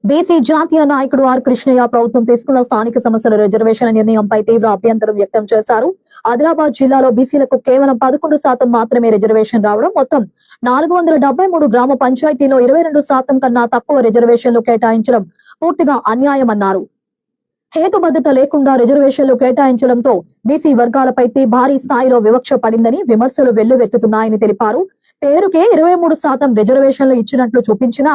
BC జాతీయ నాయకుడు are Krishnaiah ప్రభుత్వం తీసుకున్న స్థానిక సమస్యల రిజర్వేషన్ల నిర్ణయంపై తీవ్ర అభ్యంతరం వ్యక్తం చేశారు. ఆదిలాబాద్ జిల్లాలో బీసీలకు కేవలం 11% మాత్రమే రిజర్వేషన్ రావడం, మొత్తం 473 గ్రామ పంచాయతీలో 22% కన్నా తక్కువ రిజర్వేషన్లు కేటాయించడం పూర్తిగా అన్యాయమన్నారు. హేతుబద్ధత లేకుండా రిజర్వేషన్లు కేటాయించడంతో బీసీ వర్గాలపై భారీ స్థాయిలో వివక్ష పడిందని విమర్శలు వెల్లువెత్తుతున్నాయని తెలిపారు. పేరుకే 23% రిజర్వేషన్లు ఇచ్చినట్లు చూపించినా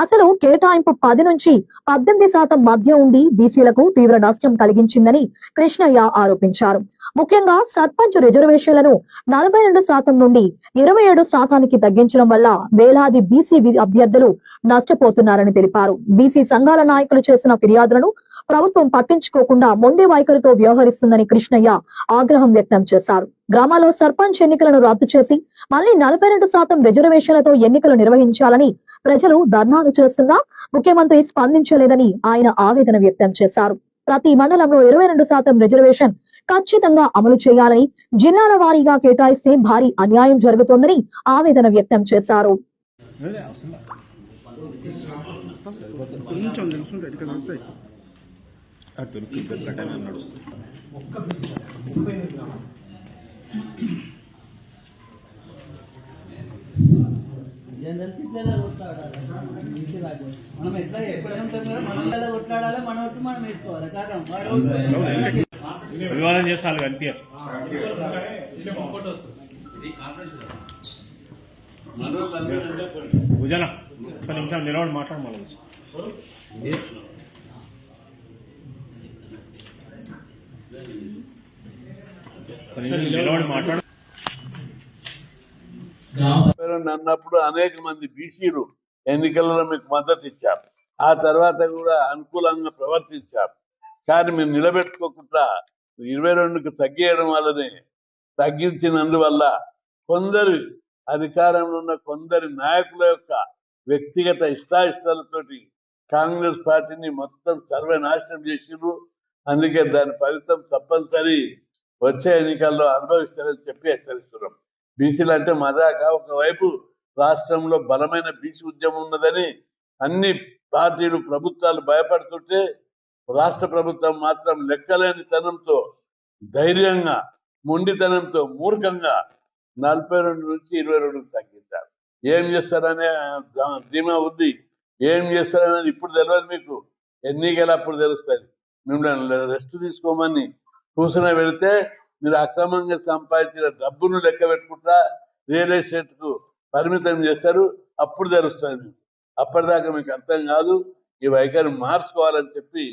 అసలు కేటాయింపు 10 నుంచి 18% మధ్య ఉండి బీసీలకు తీవ్ర నష్టం కలిగించిందని కృష్ణయ్య ఆరోపించారు. ముఖ్యంగా సర్పంచ్ రిజర్వేషన్లను 42% నుండి 27%కి తగ్గించడం వల్ల వేలాది బీసీ అభ్యర్థులు నష్టపోతున్నారని తెలిపారు. బీసీ సంఘాల నాయకులు చేసిన ఫిర్యాదులను ప్రభుత్వం పట్టించుకోకుండా మొండి వైఖరితో వ్యవహరిస్తుందని కృష్ణయ్య ఆగ్రహం వ్యక్తం చేశారు. గ్రామాల్లో సర్పంచ్ ఎన్నికలను రద్దు చేసి మళ్లీ 42% రిజర్వేషన్లతో ఎన్నికలు నిర్వహించాలని ప్రజలు ధర్నాలు చేస్తున్నా ముఖ్యమంత్రి స్పందించలేదని ఆయన ఆవేదన వ్యక్తం చేశారు. ప్రతి మండలంలో 22% రిజర్వేషన్ ఖచ్చితంగా అమలు చేయాలని, జిల్లాల వారీగా కేటాయిస్తే భారీ అన్యాయం జరుగుతోందని ఆవేదన వ్యక్తం చేశారు. మనం ఎట్లా ఎప్పుడైనా మనం కొట్లాడాలి, మన ఒట్టు మనం వేసుకోవాలి కాదా. అభివాదం చేస్తాను కనిపించారు. భుజన ఒక్క నిమిషం నిలబడి మాట్లాడమని నిలబడి మాట్లాడ అన్నప్పుడు అనేక మంది బీసీలు ఎన్నికలలో మీకు మద్దతు ఇచ్చారు. ఆ తర్వాత కూడా అనుకూలంగా ప్రవర్తించారు. కానీ మీరు నిలబెట్టుకోకుండా 22కు తగ్గేయడం వల్లనే, తగ్గించినందువల్ల కొందరు అధికారంలో ఉన్న కొందరి నాయకుల యొక్క వ్యక్తిగత ఇష్టాయిష్టాలతోటి కాంగ్రెస్ పార్టీని మొత్తం సర్వనాశనం చేసిరు. అందుకే దాని ఫలితం తప్పనిసరి వచ్చే ఎన్నికల్లో అనుభవిస్తారని చెప్పి హెచ్చరిస్తున్నాం. బీసీలు అంటే మదాక ఒకవైపు రాష్ట్రంలో బలమైన బీసీ ఉద్యమం ఉన్నదని అన్ని పార్టీలు ప్రభుత్వాలు భయపడుతుంటే, రాష్ట్ర ప్రభుత్వం మాత్రం లెక్కలేని తనంతో, ధైర్యంగా, మొండితనంతో, మూర్ఖంగా 42 నుంచి 22కు తగ్గించారు. ఏం చేస్తారనే ధీమా ఉంది. ఏం చేస్తారనేది ఇప్పుడు తెలియదు మీకు, ఎన్నికలు అప్పుడు తెలుస్తుంది. మిమ్మల్ని రెస్ట్ తీసుకోమని కూర్చుని పెడితే మీరు అక్రమంగా సంపాదించిన డబ్బును లెక్క పెట్టుకుంటా రియల్ ఎస్టేట్ కు పరిమితం చేస్తారు. అప్పుడు తెలుస్తుంది. అప్పటిదాకా మీకు అర్థం కాదు. ఈ వైఖరి మార్చుకోవాలని చెప్పి